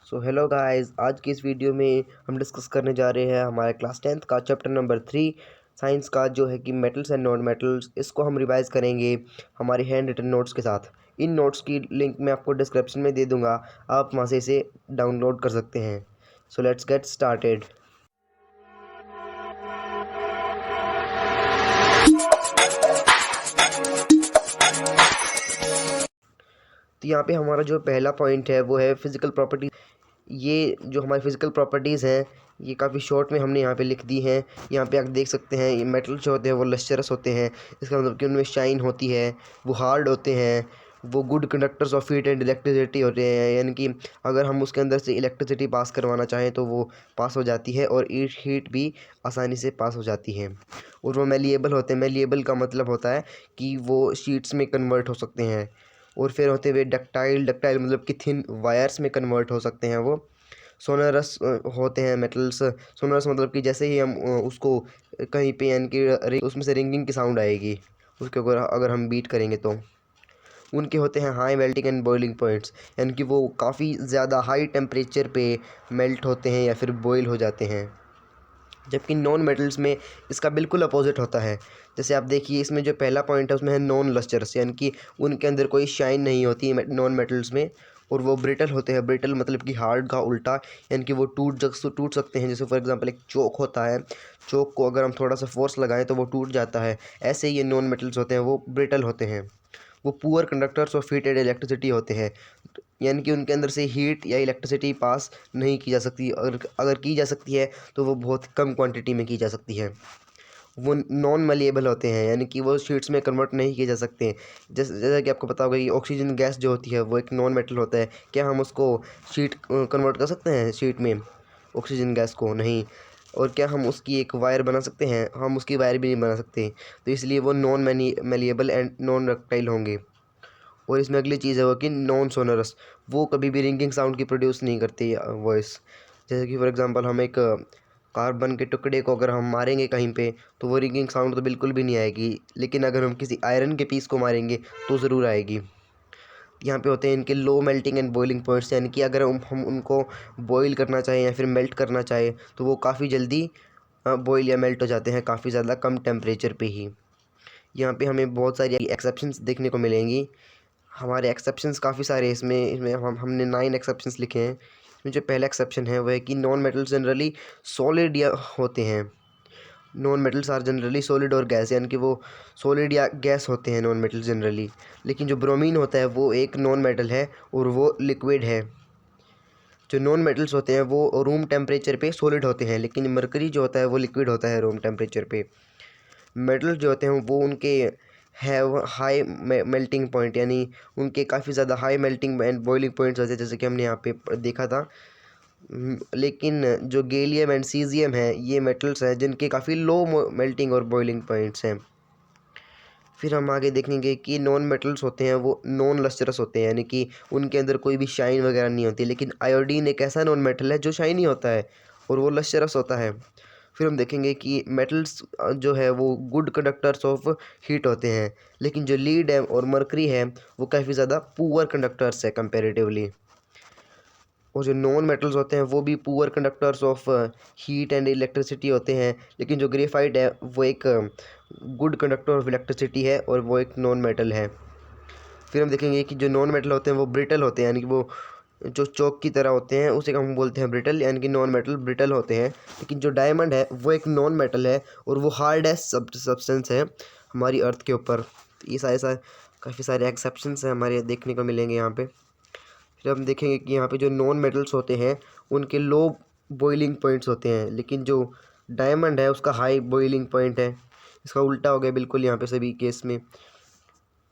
So hello guys, आज की इस वीडियो में हम डिस्कस करने जा रहे हैं हमारे क्लास 10th का चैप्टर नंबर 3 साइंस का, जो है कि मेटल्स एंड नॉन मेटल्स। इसको हम रिवाइज करेंगे हमारे हैंड रिटन नोट्स के साथ। इन नोट्स की लिंक मैं आपको डिस्क्रिप्शन में दे दूंगा, आप वहां से इसे डाउनलोड कर सकते हैं। So let's get started. तो यहाँ पे हमारा जो पहला पॉइंट है वो है फिजिकल प्रॉपर्टी। ये जो हमारी फिजिकल प्रॉपर्टीज़ हैं ये काफ़ी शॉर्ट में हमने यहाँ पे लिख दी हैं। यहाँ पे आप देख सकते हैं ये मेटल जो होते हैं वो लस्चरस होते हैं। इसका मतलब कि उनमें शाइन होती है, वो हार्ड होते हैं, वो good conductors of heat and electricity होते हैं। यानी कि अगर हम उसके अंदर से इलेक्ट्रिसिटी पास करवाना चाहें तो वो पास हो जाती है, और हीट भी आसानी से पास हो जाती है। और वो मेलिएबल होते हैं। मेलिएबल का मतलब होता है कि वो शीट्स में कन्वर्ट हो सकते हैं। और फिर होते हुए डक्टाइल। डक्टाइल मतलब कि थिन वायर्स में कन्वर्ट हो सकते हैं वो। सोनरस होते हैं मेटल्स। सोनरस मतलब कि जैसे ही हम उसको कहीं पे, यानी कि उसमें से रिंगिंग की साउंड आएगी उसके ऊपर अगर हम बीट करेंगे तो। उनके होते हैं high melting and boiling points, यानी कि वो काफ़ी ज़्यादा हाई टेम्परेचर पे मेल्ट होते हैं या फिर बॉयल हो जाते हैं। जबकि नॉन मेटल्स में इसका बिल्कुल अपोजिट होता है। जैसे आप देखिए इसमें जो पहला पॉइंट है उसमें है नॉन लस्टर्स, यानी कि उनके अंदर कोई शाइन नहीं होती है नॉन मेटल्स में। और वो ब्रिटल होते हैं। ब्रिटल मतलब कि हार्ड का उल्टा, यानी कि वो टूट सकते हैं। जैसे फॉर एग्जांपल एक चोक होता है, चोक को अगर हम थोड़ा सा फोर्स लगाएं तो वो टूट जाता है। ऐसे ही ये नॉन मेटल्स होते हैं, वो ब्रिटल होते हैं। वो poor conductors of heat and electricity होते हैं, यानी कि उनके अंदर से हीट या इलेक्ट्रिसिटी पास नहीं की जा सकती। अगर अगर की जा सकती है तो वो बहुत कम क्वांटिटी में की जा सकती है। वो नॉन मलिएबल होते हैं, यानी कि वो शीट्स में कन्वर्ट नहीं किए जा सकते। जैसा कि आपको पता होगा कि ऑक्सीजन गैस जो होती है वो एक नॉन मेटल होता है। क्या हम उसको शीट कन्वर्ट कर सकते हैं शीट में? ऑक्सीजन गैस को नहीं। और क्या हम उसकी एक वायर बना सकते हैं? हम उसकी वायर भी नहीं बना सकते। तो इसलिए वो non malleable and non ductile होंगे। और इसमें अगली चीज़ है वो कि नॉन सोनरस। वो कभी भी रिंगिंग साउंड की प्रोड्यूस नहीं करती वॉइस। जैसे कि फॉर एग्जांपल हम एक कार्बन के टुकड़े को अगर हम मारेंगे कहीं पे तो वो रिंगिंग साउंड तो बिल्कुल भी नहीं आएगी, लेकिन अगर हम किसी आयरन के पीस को मारेंगे तो ज़रूर आएगी। यहाँ पे होते हैं इनके low melting and boiling points, यानी कि अगर हम उनको बॉईल करना चाहें या फिर मेल्ट करना चाहें तो वो काफ़ी जल्दी बॉईल या मेल्ट हो जाते हैं, काफ़ी ज़्यादा कम टेम्परेचर पे ही। यहाँ पे हमें बहुत सारी एक्सेप्शंस देखने को मिलेंगी। हमारे एक्सेप्शंस काफ़ी सारे इसमें इसमें हमने 9 एक्सेप्शंस लिखे हैं। इसमें जो पहला एक्सेप्शन है वो है कि नॉन मेटल्स जनरली सॉलिड या होते हैं। Non metals are generally solid और गैस, यानी कि वो सॉलिड या गैस होते हैं नॉन मेटल्स जनरली। लेकिन जो ब्रोमीन होता है वो एक नॉन मेटल है और वो लिक्विड है। जो नॉन मेटल्स होते हैं वो रूम टेम्परेचर पे सॉलिड होते हैं, लेकिन मरकरी जो होता है वो लिक्विड होता है रूम टेम्परेचर पे। मेटल जो होते हैं वो उनके हैव हाई मेल्टिंग पॉइंट, यानी उनके काफ़ी ज़्यादा high melting and boiling points होते हैं, जैसे कि हमने यहाँ पे देखा था। लेकिन जो गैलियम एंड सीजियम है ये मेटल्स हैं जिनके काफ़ी लो मेल्टिंग और बॉइलिंग पॉइंट्स हैं। फिर हम आगे देखेंगे कि नॉन मेटल्स होते हैं वो नॉन लस्टरस होते हैं, यानी कि उनके अंदर कोई भी शाइन वगैरह नहीं होती। लेकिन आयोडीन एक ऐसा नॉन मेटल है जो शाइनी होता है और वो लस्टरस होता है। फिर हम देखेंगे कि मेटल्स जो है वो गुड कंडक्टर्स ऑफ हीट होते हैं, लेकिन जो लीड है और मरकरी है वो काफ़ी ज़्यादा पुअर कंडक्टर्स है कंपैरेटिवली। और जो नॉन मेटल्स होते हैं वो भी poor conductors of heat and electricity होते हैं, लेकिन जो ग्रेफाइट है वो एक गुड कंडक्टर ऑफ इलेक्ट्रिसिटी है और वो एक नॉन मेटल है। फिर हम देखेंगे कि जो नॉन मेटल होते हैं वो ब्रिटल होते हैं, यानी कि वो जो चौक की तरह होते हैं उसे हम बोलते हैं ब्रिटल, यानी कि नॉन मेटल ब्रिटल होते हैं। लेकिन जो डायमंड है वो एक नॉन मेटल है और वो हार्ड एस सब्सटेंस है हमारी अर्थ के ऊपर। ये सारे काफ़ी सारे एक्सेप्शंस हैं हमारे देखने को मिलेंगे यहाँ पे। फिर हम देखेंगे कि यहाँ पे जो नॉन मेटल्स होते हैं उनके लो बॉइलिंग पॉइंट्स होते हैं, लेकिन जो डायमंड है उसका हाई बॉइलिंग पॉइंट है। इसका उल्टा हो गया बिल्कुल यहाँ पे सभी केस में।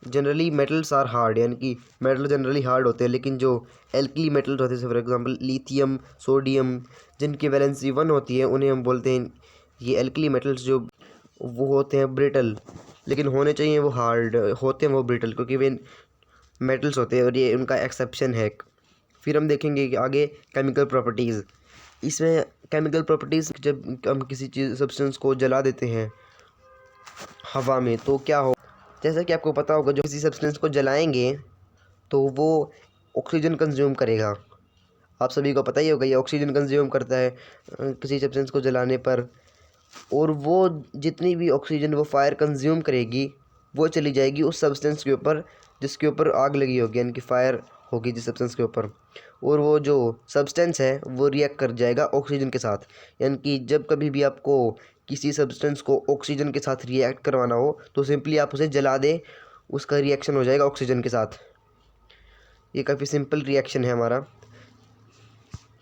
जनरली मेटल्स आर हार्ड, यानी कि मेटल जनरली हार्ड होते हैं, लेकिन जो एल्कली मेटल्स होते हैं फॉर एग्जांपल लिथियम, सोडियम, जिनकी वैलेंसी 1 होती है उन्हें हम बोलते हैं ये एल्कली मेटल्स, जो वो होते हैं ब्रिटल। लेकिन होने चाहिए वो हार्ड, होते हैं वो ब्रिटल क्योंकि वे मेटल्स होते हैं और ये उनका एक्सेप्शन है। फिर हम देखेंगे कि आगे केमिकल प्रॉपर्टीज़। इसमें केमिकल प्रॉपर्टीज़, जब हम किसी चीज़ सब्सटेंस को जला देते हैं हवा में तो क्या हो, जैसा कि आपको पता होगा जो किसी सब्सटेंस को जलाएंगे तो वो ऑक्सीजन कंज्यूम करेगा। आप सभी को पता ही होगा, ये ऑक्सीजन कंज्यूम करता है किसी सब्सटेंस को जलाने पर, और वो जितनी भी ऑक्सीजन वो फायर कंज्यूम करेगी वो चली जाएगी उस सब्सटेंस के ऊपर जिसके ऊपर आग लगी होगी, यानी कि फायर होगी जिस सब्सटेंस के ऊपर, और वो जो सब्सटेंस है वो रिएक्ट कर जाएगा ऑक्सीजन के साथ। यानी कि जब कभी भी आपको किसी सब्सटेंस को ऑक्सीजन के साथ रिएक्ट करवाना हो तो सिंपली आप उसे जला दें, उसका रिएक्शन हो जाएगा ऑक्सीजन के साथ। ये काफ़ी सिंपल रिएक्शन है हमारा।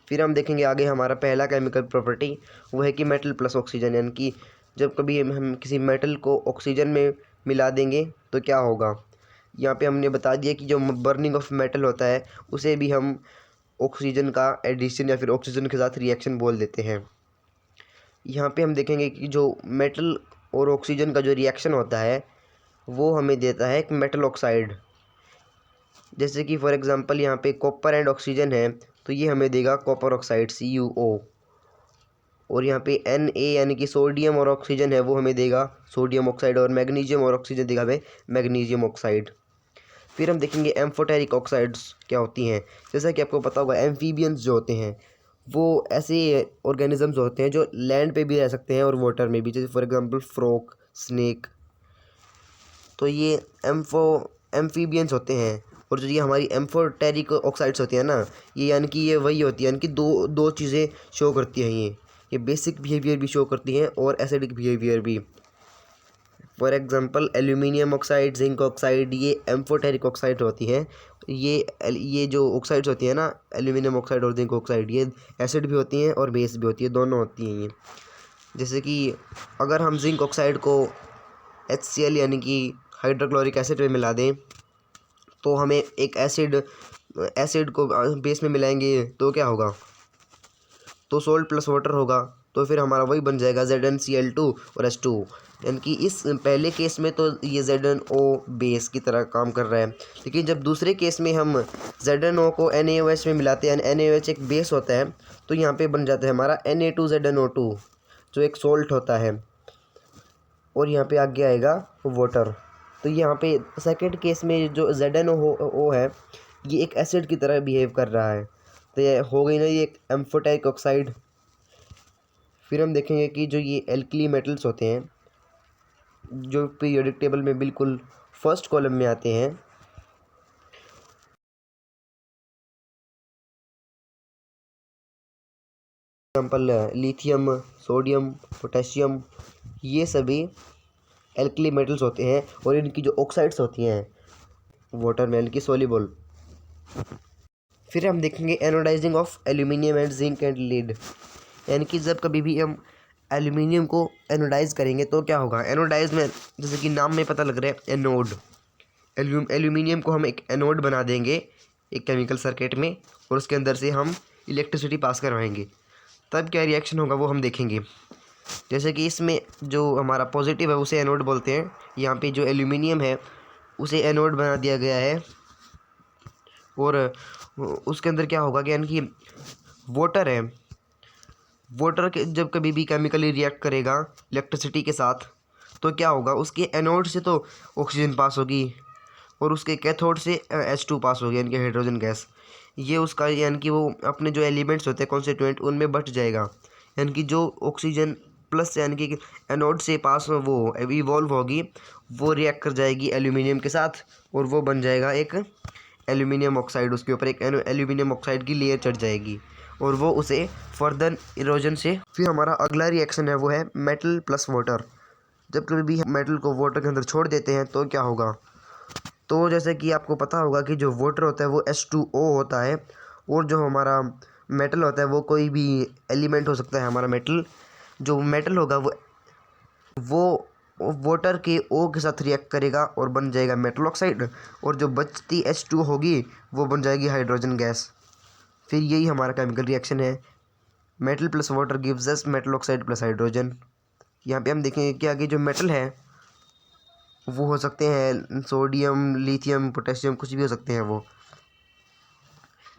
फिर हम देखेंगे आगे हमारा पहला केमिकल प्रॉपर्टी, वो है कि मेटल प्लस ऑक्सीजन, यानी कि जब कभी हम किसी मेटल को ऑक्सीजन में मिला देंगे तो क्या होगा। यहाँ पे हमने बता दिया कि जो बर्निंग ऑफ मेटल होता है उसे भी हम ऑक्सीजन का एडिशन या फिर ऑक्सीजन के साथ रिएक्शन बोल देते हैं। यहाँ पे हम देखेंगे कि जो मेटल और ऑक्सीजन का जो रिएक्शन होता है वो हमें देता है एक मेटल ऑक्साइड। जैसे कि फॉर एग्जांपल यहाँ पे कॉपर एंड ऑक्सीजन है तो ये हमें देगा कॉपर ऑक्साइड CuO, और यहाँ पे Na यानी कि सोडियम और ऑक्सीजन है वो हमें देगा सोडियम ऑक्साइड, और मैग्नीशियम और ऑक्सीजन देगा हमें मैग्नीशियम ऑक्साइड। फिर हम देखेंगे एम्फोटेरिक ऑक्साइड्स क्या होती हैं। जैसा कि आपको पता होगा एम्फीबियंस जो होते हैं वो ऐसे ऑर्गेनिजम्स होते हैं जो लैंड पे भी रह सकते हैं और वाटर में भी, जैसे फॉर एग्जांपल फ्रॉग, स्नेक। तो ये एम्फीबियंस होते हैं। और जो ये हमारी एम्फोटेरिक ऑक्साइड्स होती हैं ना, ये यानी कि ये वही होती है, यानी कि दो चीज़ें शो करती हैं ये बेसिक बिहेवियर भी शो करती हैं और एसिडिक बिहेवियर भी। For example aluminium oxide, zinc oxide, ये एम्फोटेरिक ऑक्साइड होती हैं। ये जो ऑक्साइड्स होती हैं ना, एल्यूमिनियम ऑक्साइड और जिंक ऑक्साइड, ये एसिड भी होती हैं और बेस भी होती है, दोनों होती हैं ये। जैसे कि अगर हम जिंक ऑक्साइड को HCl यानी कि हाइड्रोक्लोरिक एसिड में मिला दें तो हमें एक एसिड को बेस में मिलाएंगे तो क्या होगा, तो सोल्ट प्लस वाटर होगा, तो फिर हमारा वही बन जाएगा ZnCl2 और H2। यानी कि इस पहले केस में तो ये ZnO बेस की तरह काम कर रहा है, लेकिन जब दूसरे केस में हम ZnO को NaOH में मिलाते हैं, NaOH एक बेस होता है, तो यहाँ पे बन जाता है हमारा Na2ZnO2 जो एक सोल्ट होता है, और यहाँ पे आगे आएगा वाटर। तो यहाँ पे सेकंड केस में जो ZnO है ये एक एसिड की तरह बिहेव कर रहा है, तो ये हो गई ना ये एक एम्फोटेरिक ऑक्साइड। फिर हम देखेंगे कि जो ये एल्कली मेटल्स होते हैं जो पीरियोडिक टेबल में बिल्कुल फर्स्ट कॉलम में आते हैं, एग्जाम्पल लिथियम, सोडियम, पोटेशियम, ये सभी एल्कली मेटल्स होते हैं और इनकी जो ऑक्साइड्स होती हैं वाटर में यानी कि सोल्यूबल। फिर हम देखेंगे anodizing of aluminium and zinc and lead, यानी कि जब कभी भी हम एल्यूमिनियम को एनोडाइज करेंगे तो क्या होगा। एनोडाइज में जैसे कि नाम में पता लग रहा है एनोड, एल्यूमिनियम को हम एक एनोड बना देंगे एक केमिकल सर्किट में, और उसके अंदर से हम इलेक्ट्रिसिटी पास करवाएंगे, तब क्या रिएक्शन होगा वो हम देखेंगे। जैसे कि इसमें जो हमारा पॉजिटिव है उसे एनोड बोलते हैं, यहाँ पे जो एल्यूमिनियम है उसे एनोड बना दिया गया है, और उसके अंदर क्या होगा कि यानी कि वाटर है, वाटर के जब कभी भी केमिकली रिएक्ट करेगा इलेक्ट्रिसिटी के साथ तो क्या होगा, उसके एनोड से तो ऑक्सीजन पास होगी और उसके कैथोड से H2 पास होगी यानी कि हाइड्रोजन गैस। ये उसका यानी कि वो अपने जो एलिमेंट्स होते हैं कॉन्स्टिट्यूएंट उनमें बट जाएगा, यानी कि जो ऑक्सीजन प्लस यानी कि एनोड से पास वो इवॉल्व होगी वो रिएक्ट कर जाएगी एल्यूमिनियम के साथ, और वो बन जाएगा एक एल्यूमिनियम ऑक्साइड, उसके ऊपर एक एल्यूमिनियम ऑक्साइड की लेयर चढ़ जाएगी और वो उसे फर्दर इरोजन से। फिर हमारा अगला रिएक्शन है वो है मेटल प्लस वाटर। जब कभी भी हम मेटल को वाटर के अंदर छोड़ देते हैं तो क्या होगा, तो जैसे कि आपको पता होगा कि जो वाटर होता है वो H2O होता है, और जो हमारा मेटल होता है वो कोई भी एलिमेंट हो सकता है। हमारा मेटल जो मेटल होगा वो वाटर के O के साथ रिएक्ट करेगा और बन जाएगा मेटल ऑक्साइड, और जो बचती H2 होगी वो बन जाएगी हाइड्रोजन गैस। फिर यही हमारा केमिकल रिएक्शन है, metal plus water gives us metal oxide plus hydrogen. यहाँ पे हम देखेंगे कि आगे जो मेटल है वो हो सकते हैं सोडियम, लिथियम, पोटेशियम, कुछ भी हो सकते हैं वो।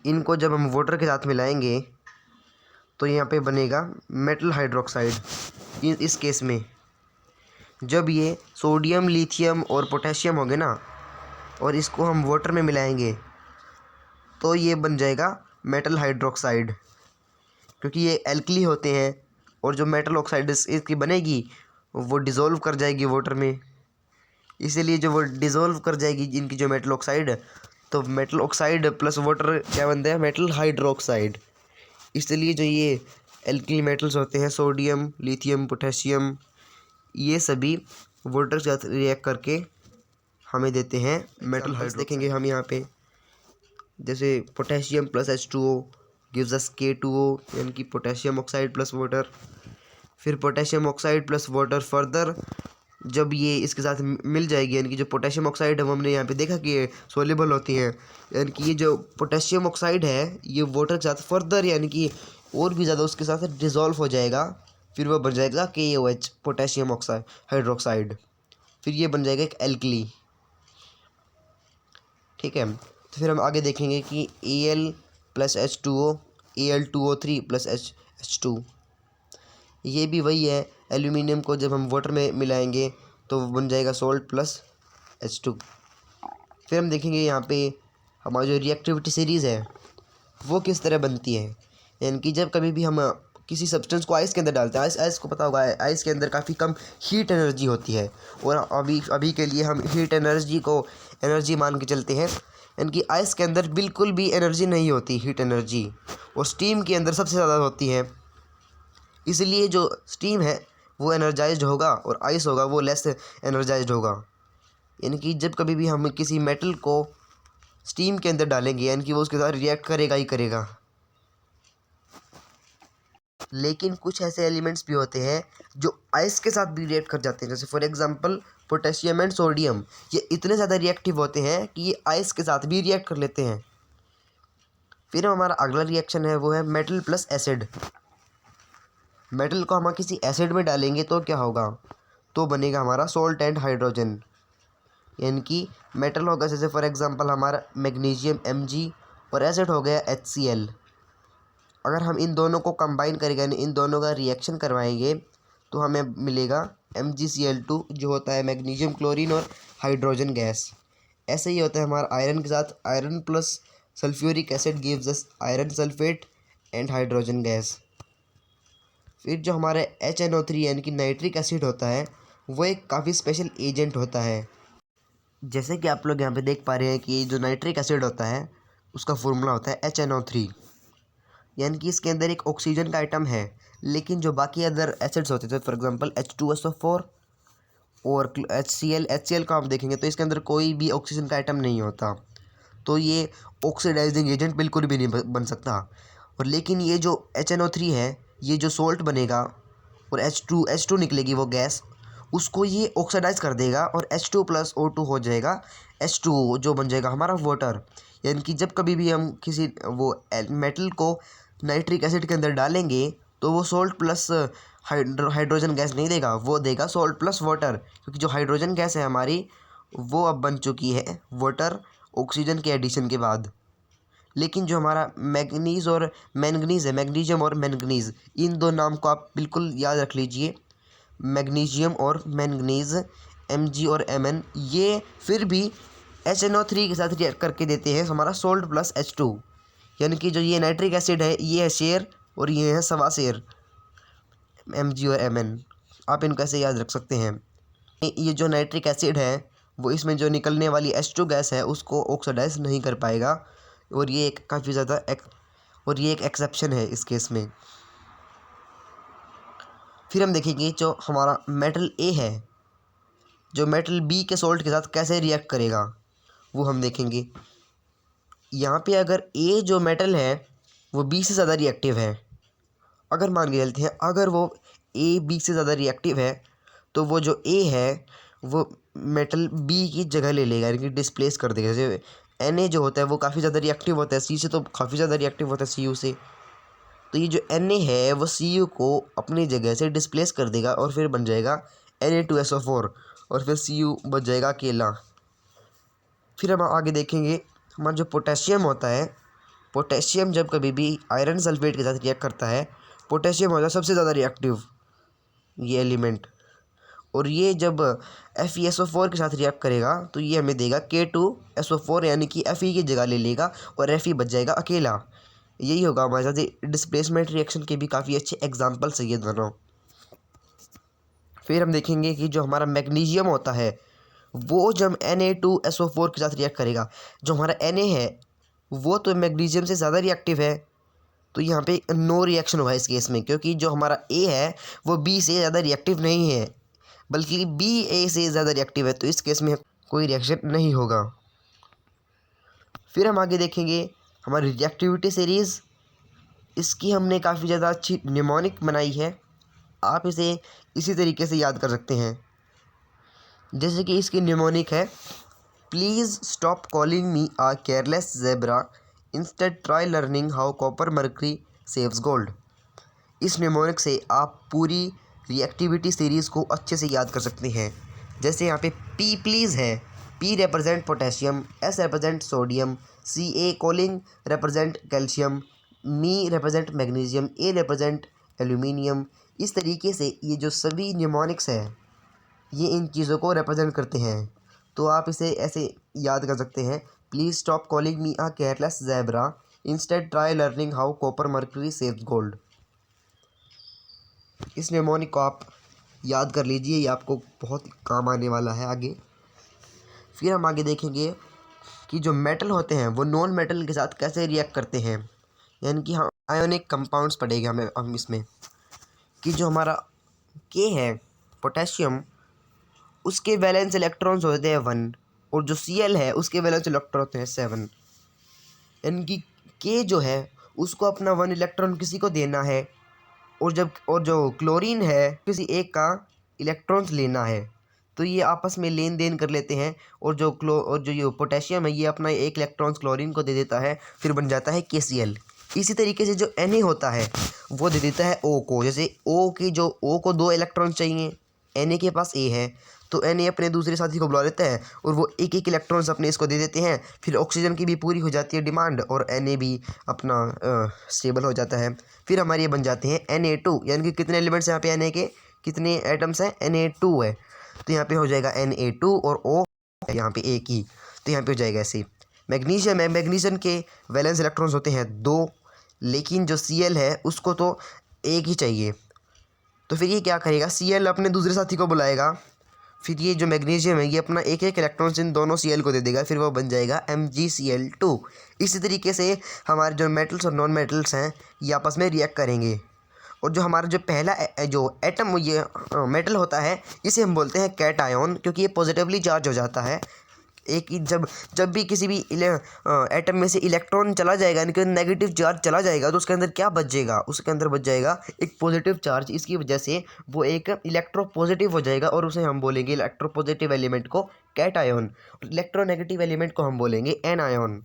इनको जब हम वाटर के साथ मिलाएंगे तो यहाँ पे बनेगा मेटल हाइड्रोक्साइड। इस केस में जब ये सोडियम, लिथियम और पोटेशियम होंगे ना और इसको हम वाटर में मिलाएंगे तो ये बन जाएगा मेटल हाइड्रोक्साइड, क्योंकि ये एल्कली होते हैं और जो मेटल ऑक्साइड इसकी बनेगी वो डिज़ोल्व कर जाएगी वाटर में, इसीलिए जो वो डिज़ोल्व कर जाएगी इनकी जो मेटल ऑक्साइड, तो मेटल ऑक्साइड प्लस वाटर क्या बनता है, मेटल हाइड्रोक्साइड। इसलिए जो ये एल्कली मेटल्स होते हैं सोडियम, लिथियम, पोटेशियम, ये सभी वाटर के साथ रिएक्ट करके हमें देते हैं मेटल हाइड्रोक्साइड। देखेंगे हम यहाँ पे, जैसे potassium plus H2O gives us K2O, यानी कि पोटेशियम ऑक्साइड प्लस वाटर। फिर potassium oxide plus water further जब ये इसके साथ मिल जाएगी, यानी कि जो पोटेशियम ऑक्साइड है वो हमने यहाँ पे देखा कि ये सोल्यूबल होती हैं, यानी कि ये जो पोटेशियम ऑक्साइड है ये वाटर के साथ फर्दर यानी कि और भी ज़्यादा उसके साथ डिज़ोल्व हो जाएगा, फिर वो बन जाएगा KOH पोटेशियम ऑक्साइड हाइड्रोक्साइड, फिर ये बन जाएगा एक एल्कली। ठीक है, तो फिर हम आगे देखेंगे कि Al plus H2O, Al2O3 plus H2, ये भी वही है, एल्यूमिनियम को जब हम वाटर में मिलाएंगे तो वो बन जाएगा सोल्ट प्लस H2। फिर हम देखेंगे यहाँ पे हमारी जो रिएक्टिविटी सीरीज़ है वो किस तरह बनती है, यानी कि जब कभी भी हम किसी सब्सटेंस को आइस के अंदर डालते हैं, आइस को पता होगा आइस के अंदर काफ़ी कम हीट एनर्जी होती है, और अभी के लिए हम हीट एनर्जी को एनर्जी मान के चलते हैं, यानी कि आइस के अंदर बिल्कुल भी एनर्जी नहीं होती हीट एनर्जी, और स्टीम के अंदर सबसे ज़्यादा होती है। इसलिए जो स्टीम है वो एनर्जाइज्ड होगा और आइस होगा वो लेस एनर्जाइज्ड होगा, यानी कि जब कभी भी हम किसी मेटल को स्टीम के अंदर डालेंगे यानी कि वो उसके साथ रिएक्ट करेगा ही करेगा। लेकिन कुछ ऐसे एलिमेंट्स भी होते हैं जो आइस के साथ भी रिएक्ट कर जाते हैं, जैसे for example potassium and sodium, ये इतने ज़्यादा रिएक्टिव होते हैं कि ये आइस के साथ भी रिएक्ट कर लेते हैं। फिर हमारा अगला रिएक्शन है वो है मेटल प्लस एसिड। मेटल को हम किसी एसिड में डालेंगे तो क्या होगा, तो बनेगा हमारा सोल्ट एंड हाइड्रोजन, यानी कि मेटल होगा जैसे फॉर एग्जांपल हमारा मैग्नीशियम Mg और एसिड हो गया HCl। अगर हम इन दोनों को कंबाइन करेंगे यानी इन दोनों का रिएक्शन करवाएंगे तो हमें मिलेगा MgCl2 जो होता है मैग्नीशियम क्लोरीन और हाइड्रोजन गैस। ऐसे ही होता है हमारा आयरन के साथ, iron plus sulphuric acid gives us iron sulphate and hydrogen gas. फिर जो हमारे HNO3 यानी कि नाइट्रिक एसिड होता है वो एक काफ़ी स्पेशल एजेंट होता है। जैसे कि आप लोग यहाँ पे देख पा रहे हैं कि जो नाइट्रिक एसिड होता है उसका फॉर्मूला होता है HNO3, यानी कि इसके अंदर एक ऑक्सीजन का आइटम है, लेकिन जो बाकी अदर एसिड्स होते थे फॉर एग्जांपल H2SO4 और HCl का हम देखेंगे तो इसके अंदर कोई भी ऑक्सीजन का आइटम नहीं होता, तो ये ऑक्सीडाइजिंग एजेंट बिल्कुल भी नहीं बन सकता। और लेकिन ये जो HNO3 है ये जो सोल्ट बनेगा और H2 निकलेगी वो गैस, उसको ये ऑक्सीडाइज कर देगा और H2 प्लस O2 हो जाएगा H2O जो बन जाएगा हमारा वाटर। यानी कि जब कभी भी हम किसी वो मेटल को नाइट्रिक एसिड के अंदर डालेंगे तो वो सोल्ट प्लस हाइड्रोजन गैस नहीं देगा, वो देगा सोल्ट प्लस वाटर, क्योंकि जो हाइड्रोजन गैस है हमारी वो अब बन चुकी है वाटर ऑक्सीजन के एडिशन के बाद। लेकिन जो हमारा मैग्नीज़ और मैंगनीज़ है, मैग्नीशियम और मैंगनीज़, इन दो नाम को आप बिल्कुल याद रख लीजिए, मैग्नीशियम और मैंगनीज़ Mg और Mn, ये फिर भी HNO3 के साथ रिएक्ट करके देते हैं हमारा सोल्ट प्लस H2, यानी कि जो ये नाइट्रिक एसिड है ये है शेयर और ये है सवा शेयर Mg और Mn। आप इनको ऐसे याद रख सकते हैं। ये जो नाइट्रिक एसिड है वो इसमें जो निकलने वाली H2 गैस है उसको ऑक्सीडाइज नहीं कर पाएगा, और ये एक काफ़ी ज़्यादा और ये एक एक्सेप्शन है इस केस में। फिर हम देखेंगे जो हमारा मेटल A है जो मेटल B के सोल्ट के साथ कैसे रिएक्ट करेगा वो हम देखेंगे। यहाँ पे अगर A जो मेटल है वो B से ज़्यादा रिएक्टिव है, अगर मान के चलते हैं अगर वो A B से ज़्यादा रिएक्टिव है तो वो जो A है वो मेटल B की जगह ले लेगा, यानी कि डिस्प्लेस कर देगा। जैसे Na जो होता है वो काफ़ी ज़्यादा रिएक्टिव होता है C से, तो काफ़ी ज़्यादा रिएक्टिव होता है Cu से, तो ये जो Na है वो Cu को अपनी जगह से डिस्प्लेस कर देगा और फिर बन जाएगा Na2SO4 और फिर Cu बच जाएगा अकेला। फिर हम आगे देखेंगे हमारा जो पोटेशियम होता है, पोटेशियम जब कभी भी आयरन सल्फेट के साथ रिएक्ट करता है, पोटेशियम होता है सबसे ज़्यादा रिएक्टिव ये एलिमेंट, और ये जब FeSO4 के साथ रिएक्ट करेगा तो ये हमें देगा K2SO4, यानी कि Fe की जगह ले लेगा और Fe बच जाएगा अकेला। यही होगा हमारे साथ। डिस्प्लेसमेंट रिएक्शन के भी काफ़ी अच्छे एग्जाम्पल्स है ये दोनों। फिर हम देखेंगे कि जो हमारा मैग्नीशियम होता है वो जब Na2SO4 के साथ रिएक्ट करेगा, जो हमारा Na है वो तो मैग्नीशियम से ज़्यादा रिएक्टिव है, तो यहाँ पे नो रिएक्शन होगा इस केस में, क्योंकि जो हमारा A है वो B से ज़्यादा रिएक्टिव नहीं है, बल्कि B A से ज़्यादा रिएक्टिव है, तो इस केस में कोई रिएक्शन नहीं होगा। फिर हम आगे देखेंगे हमारी रिएक्टिविटी सीरीज़। इसकी हमने काफ़ी ज़्यादा अच्छी निमोनिक बनाई है, आप इसे इसी तरीके से याद कर सकते हैं। जैसे कि इसकी निमोनिक है, please stop calling me a careless zebra, instead try learning how copper mercury saves gold. इस निमोनिक से आप पूरी रिएक्टिविटी सीरीज़ को अच्छे से याद कर सकते हैं। जैसे यहाँ पे पी प्लीज़ है, P represent potassium, S represent sodium, C A calling represent calcium, me represent magnesium, A represent aluminium. इस तरीके से ये जो सभी निमोनिक्स हैं ये इन चीज़ों को रिप्रेजेंट करते हैं, तो आप इसे ऐसे याद कर सकते हैं, please stop calling me a careless zebra, instead try learning how copper mercury saves gold. इस निमोनिक को आप याद कर लीजिए, ये आपको बहुत काम आने वाला है आगे। फिर हम आगे देखेंगे कि जो मेटल होते हैं वो नॉन मेटल के साथ कैसे रिएक्ट करते हैं, यानी कि हम आयोनिक कंपाउंड्स पढ़ेंगे हम इसमें, कि जो हमारा के है पोटेशियम, उसके वैलेंस इलेक्ट्रॉन्स होते हैं 1, और जो Cl है उसके वैलेंस इलेक्ट्रॉन होते हैं 7, यानी कि के जो है उसको अपना 1 इलेक्ट्रॉन किसी को देना है, और जो क्लोरीन है किसी एक का इलेक्ट्रॉन्स लेना है, तो ये आपस में लेन देन कर लेते हैं, और जो ये पोटेशियम है ये अपना एक इलेक्ट्रॉन्स क्लोरीन को दे देता है, फिर बन जाता है KCl। इसी तरीके से जो Na होता है वो दे देता है O को, जैसे O को 2 इलेक्ट्रॉन चाहिए, Na के पास A है, तो Na अपने दूसरे साथी को बुला लेता है और वो एक एक इलेक्ट्रॉन्स अपने इसको दे देते हैं, फिर ऑक्सीजन की भी पूरी हो जाती है डिमांड और Na भी अपना स्टेबल हो जाता है। फिर हमारे ये बन जाते हैं Na2, यानी कि कितने एलिमेंट्स यहाँ पे Na के, कितने एटम्स हैं, Na2 है, तो यहाँ पे हो जाएगा Na2 और O है यहाँ पे एक ही, तो यहाँ पे हो जाएगा ऐसे। मैग्नीशियम है, मैग्नीशियम के वैलेंस इलेक्ट्रॉन्स होते हैं 2, लेकिन जो Cl है उसको तो एक ही चाहिए, तो फिर ये क्या करेगा, Cl अपने दूसरे साथी को बुलाएगा, फिर ये जो मैग्नीशियम है ये अपना एक एक इलेक्ट्रॉन्स इन दोनों Cl को दे देगा, फिर वो बन जाएगा MgCl2। इसी तरीके से हमारे जो मेटल्स और नॉन मेटल्स हैं ये आपस में रिएक्ट करेंगे, और जो हमारा जो पहला जो एटम ये मेटल होता है इसे हम बोलते हैं कैट आयन, क्योंकि ये पॉजिटिवली चार्ज हो जाता है। एक ही जब भी किसी भी एटम में से इलेक्ट्रॉन चला जाएगा, यानी कि नेगेटिव चार्ज चला जाएगा, तो उसके अंदर क्या बच जाएगा, उसके अंदर बच जाएगा एक पॉजिटिव चार्ज। इसकी वजह से वो एक इलेक्ट्रोपॉजिटिव हो जाएगा, और उसे हम बोलेंगे इलेक्ट्रोपॉजिटिव एलिमेंट को कैट आयन, इलेक्ट्रोनेगेटिव एलिमेंट को हम बोलेंगे एन आयन।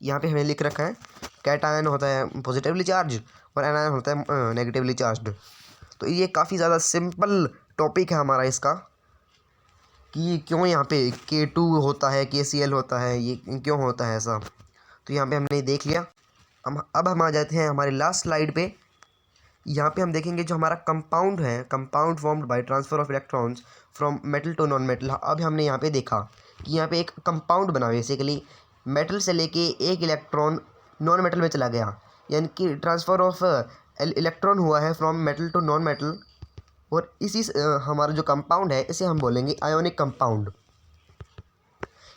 यहाँ पे हमें लिख रखा है कैट आयन होता है पॉजिटिवली चार्ज और एन आयन होता है नेगेटिवली चार्ज। तो ये काफ़ी ज़्यादा सिंपल टॉपिक है हमारा इसका, कि क्यों यहाँ पे K2 होता है, KCl होता है, ये क्यों होता है ऐसा। तो यहाँ पे हमने देख लिया। अब हम आ जाते हैं हमारे लास्ट स्लाइड पे। यहाँ पे हम देखेंगे जो हमारा कंपाउंड है, compound formed by transfer of electrons from metal to non metal. अब हमने यहाँ पे देखा कि यहाँ पे एक कंपाउंड बना, बेसिकली मेटल से लेके एक इलेक्ट्रॉन नॉन मेटल में चला गया, यानी कि ट्रांसफ़र ऑफ इलेक्ट्रॉन हुआ है from metal to non metal. और इसी हमारा जो कंपाउंड है इसे हम बोलेंगे आयोनिक कंपाउंड।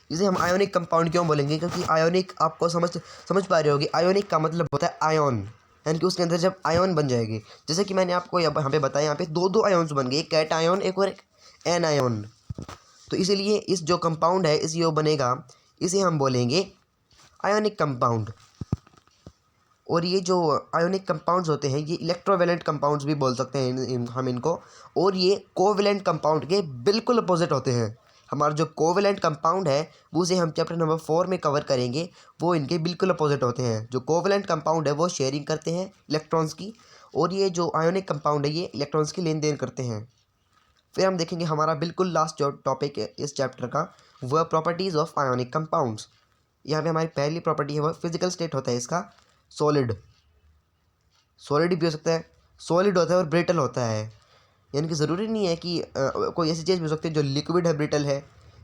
इसे हम आयोनिक कंपाउंड क्यों बोलेंगे, क्योंकि आयोनिक आपको समझ पा रहे होगे, आयोनिक का मतलब होता है आयन, यानी कि उसके अंदर जब आयन बन जाएंगे, जैसे कि मैंने आपको यहाँ पे बताया, यहाँ पे दो आयन्स बन गए, एक कैट आयन एक और एक एन आयन। तो इसीलिए इस जो कंपाउंड है इस यो बनेगा, इसे हम बोलेंगे आयोनिक कंपाउंड। और ये जो आयोनिक कंपाउंड्स होते हैं ये इलेक्ट्रोवैलेंट कंपाउंड्स भी बोल सकते हैं हम इनको, और ये कोवैलेंट कंपाउंड के बिल्कुल अपोजिट होते हैं। हमारा जो कोवैलेंट कंपाउंड है वो उसे हम चैप्टर नंबर 4 में कवर करेंगे, वो इनके बिल्कुल अपोजिट होते हैं। जो कोवैलेंट कंपाउंड है वो शेयरिंग करते हैं इलेक्ट्रॉन्स की, और ये जो आयोनिक कंपाउंड है ये इलेक्ट्रॉन्स की लेन देन करते हैं। फिर हम देखेंगे हमारा बिल्कुल लास्ट जो टॉपिक है इस चैप्टर का, वह प्रॉपर्टीज़ ऑफ आयोनिक कंपाउंड्स। यहाँ पे हमारी पहली प्रॉपर्टी है वह फिजिकल स्टेट होता है इसका सॉलिड भी हो सकता है, सॉलिड होता है और ब्रिटल होता है, यानी कि ज़रूरी नहीं है कि कोई ऐसी चीज़ भी हो सकती है जो लिक्विड है ब्रिटल है,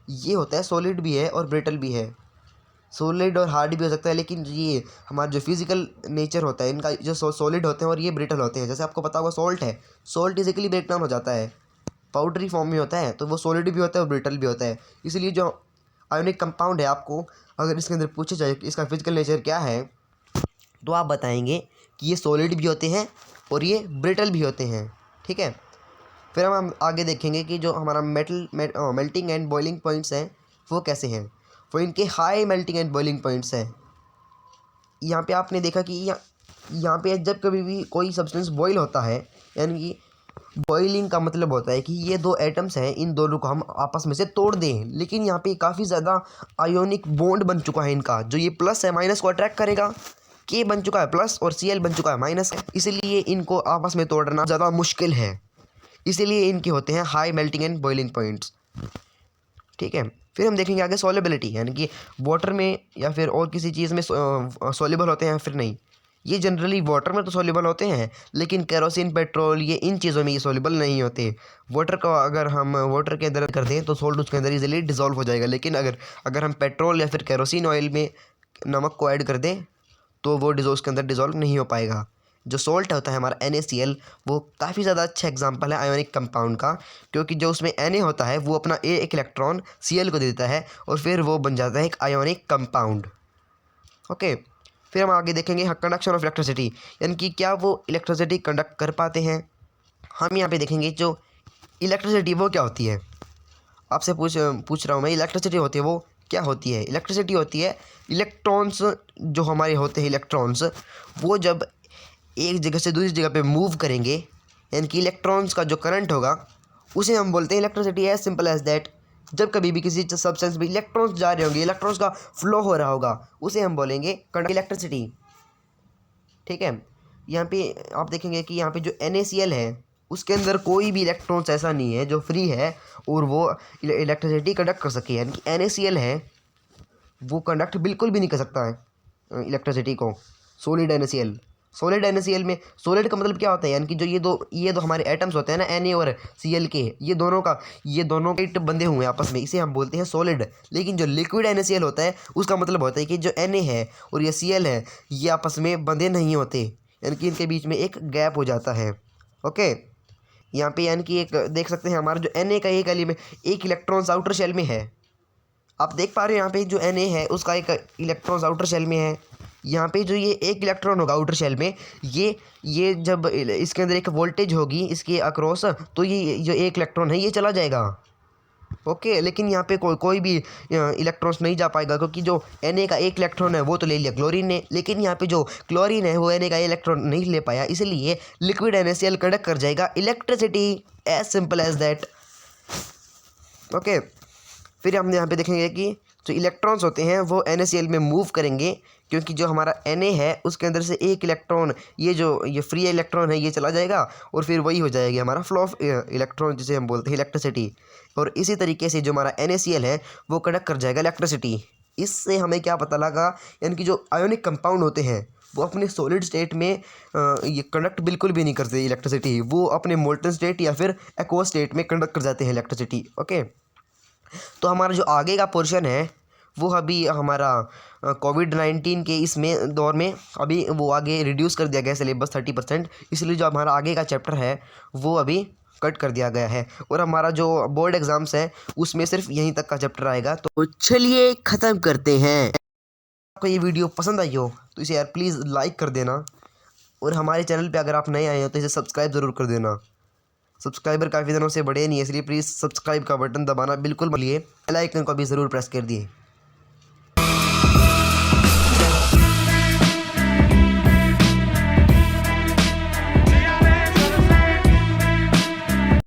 ये होता है सॉलिड भी है और ब्रिटल भी है। सॉलिड और हार्ड भी हो सकता है, लेकिन ये हमारा जो फिजिकल नेचर होता है इनका, जो सॉलिड होते हैं और ये ब्रिटल होते हैं। जैसे आपको पता होगा सॉल्ट है, सॉल्ट इजिकली ब्रेक डाउन हो जाता है, पाउडरी फॉर्म में होता है, तो वो सॉलिड भी होता है और ब्रिटल भी होता है। इसलिए जो आयोनिक कंपाउंड है, आपको अगर इसके अंदर पूछा जाए कि इसका फिजिकल नेचर क्या है, तो आप बताएंगे कि ये सॉलिड भी होते हैं और ये ब्रिटल भी होते हैं। ठीक है, फिर हम आगे देखेंगे कि जो हमारा मेल्टिंग एंड बॉइलिंग पॉइंट्स हैं वो कैसे हैं। वो इनके high melting and boiling points हैं। यहाँ पे आपने देखा कि यहाँ पे जब कभी भी कोई सब्सटेंस बॉईल होता है, यानी कि बॉइलिंग का मतलब होता है कि ये दो एटम्स हैं, इन दोनों को हम आपस में से तोड़ दें, लेकिन यहाँ पे काफ़ी ज़्यादा आयोनिक बॉन्ड बन चुका है इनका। जो ये प्लस है माइनस को अट्रैक्ट करेगा, के बन चुका है प्लस और Cl बन चुका है माइनस, इसलिए इनको आपस में तोड़ना ज़्यादा मुश्किल है। इसीलिए इनके होते हैं high melting and boiling points. ठीक है, फिर हम देखेंगे आगे सॉल्युबिलिटी, यानी कि वाटर में या फिर और किसी चीज़ में सॉल्युबल होते हैं फिर नहीं। ये जनरली वाटर में तो सॉल्युबल होते हैं, लेकिन केरोसिन, पेट्रोल, ये इन चीज़ों में ये सॉल्युबल नहीं होते। वाटर को अगर हम वाटर के अंदर कर दें तो सॉल्ट उसके अंदर इजीली डिज़ोल्व हो जाएगा, लेकिन अगर हम पेट्रोल या फिर केरोसिन ऑयल में नमक को ऐड कर दें तो वो उसके अंदर डिज़ोल्व नहीं हो पाएगा। जो सॉल्ट होता है हमारा NaCl, वो काफ़ी ज़्यादा अच्छा एग्जांपल है आयोनिक कंपाउंड का, क्योंकि जो उसमें Na होता है वो अपना एक इलेक्ट्रॉन Cl को दे देता है और फिर वो बन जाता है एक आयोनिक कंपाउंड। ओके, फिर हम आगे देखेंगे कंडक्शन ऑफ इलेक्ट्रिसिटी, यानी कि क्या वो इलेक्ट्रिसिटी कंडक्ट कर पाते हैं। हम यहाँ पे देखेंगे जो इलेक्ट्रिसिटी वो क्या होती है। आपसे पूछ रहा हूँ मैं, इलेक्ट्रिसिटी होती है वो क्या होती है। इलेक्ट्रिसिटी होती है इलेक्ट्रॉन्स, जो हमारे होते हैं इलेक्ट्रॉन्स, वो जब एक जगह से दूसरी जगह पे मूव करेंगे, यानी कि इलेक्ट्रॉन्स का जो करंट होगा उसे हम बोलते हैं electricity. As simple as that, जब कभी भी किसी सब्सटेंस में इलेक्ट्रॉन्स जा रहे होंगे, इलेक्ट्रॉन्स का फ्लो हो रहा होगा, उसे हम बोलेंगे इलेक्ट्रिसिटी। ठीक है, यहाँ पे आप देखेंगे कि यहाँ पे जो NaCl है उसके अंदर कोई भी इलेक्ट्रॉन्स ऐसा नहीं है जो फ्री है और वो इलेक्ट्रिसिटी कंडक्ट कर सके। यानी कि NaCl है वो कंडक्ट बिल्कुल भी नहीं कर सकता है इलेक्ट्रिसिटी को। सॉलिड NaCl में, सॉलिड का मतलब क्या होता है, यानी कि जो ये दो हमारे एटम्स होते हैं ना, Na और Cl के, ये दोनों के बंधे हुए हैं आपस में, इसे हम बोलते हैं सॉलिड। लेकिन जो लिक्विड NaCl होता है उसका मतलब होता है कि जो Na है और ये Cl है ये आपस में बंधे नहीं होते, यानी कि इनके बीच में एक गैप हो जाता है। ओके, यहाँ पे यानी कि एक देख सकते हैं हमारा जो Na का एक इलेक्ट्रॉन्स आउटर शेल में है। आप देख पा रहे हो यहाँ पे जो Na है उसका एक इलेक्ट्रॉन्स आउटर शेल में है। यहाँ पे जो ये एक इलेक्ट्रॉन होगा आउटर शेल में, ये जब इसके अंदर एक वोल्टेज होगी इसके अक्रॉस, तो ये जो एक इलेक्ट्रॉन है ये चला जाएगा। ओके, लेकिन यहाँ पे कोई भी इलेक्ट्रॉन्स नहीं जा पाएगा, क्योंकि जो Na का एक इलेक्ट्रॉन है वो तो ले लिया क्लोरीन ने, लेकिन यहाँ पे जो क्लोरीन है वो Na का इलेक्ट्रॉन नहीं ले पाया, इसलिए लिक्विड NaCl कंडक्ट कर जाएगा electricity. As simple as that. Okay, फिर हम यहाँ पे देखेंगे कि जो इलेक्ट्रॉन्स होते हैं वो NaCl में मूव करेंगे, क्योंकि जो हमारा Na है उसके अंदर से एक इलेक्ट्रॉन, ये फ्री इलेक्ट्रॉन है ये चला जाएगा और फिर वही हो जाएगी हमारा फ्लो ऑफ इलेक्ट्रॉन, जिसे हम बोलते हैं इलेक्ट्रिसिटी। और इसी तरीके से जो हमारा NaCl है वो कंडक्ट कर जाएगा इलेक्ट्रिसिटी। इससे हमें क्या पता लगा, यानी कि जो आयोनिक कंपाउंड होते हैं वो अपने सॉलिड स्टेट में ये कंडक्ट बिल्कुल भी नहीं करते इलेक्ट्रिसिटी, वो अपने मोल्टन स्टेट या फिर एक्वस स्टेट में कंडक्ट कर जाते हैं इलेक्ट्रिसिटी। ओके, तो हमारा जो आगे का पोर्शन है वो अभी हमारा कोविड-19 के इसमें दौर में अभी वो आगे रिड्यूस कर दिया गया है सिलेबस 30%, इसलिए जो हमारा आगे का चैप्टर है वो अभी कट कर दिया गया है और हमारा जो बोर्ड एग्ज़ाम्स है उसमें सिर्फ यहीं तक का चैप्टर आएगा। तो चलिए ख़त्म करते हैं। आपको ये वीडियो पसंद आई हो तो इसे यार प्लीज़ लाइक कर देना, और हमारे चैनल पे अगर आप नए आए हो तो इसे सब्सक्राइब ज़रूर कर देना। सब्सक्राइबर काफ़ी दिनों से बढ़े नहीं है, इसलिए प्लीज़ सब्सक्राइब का बटन दबाना बिल्कुल भूलिए, बेल आइकन को भी ज़रूर प्रेस कर दिए।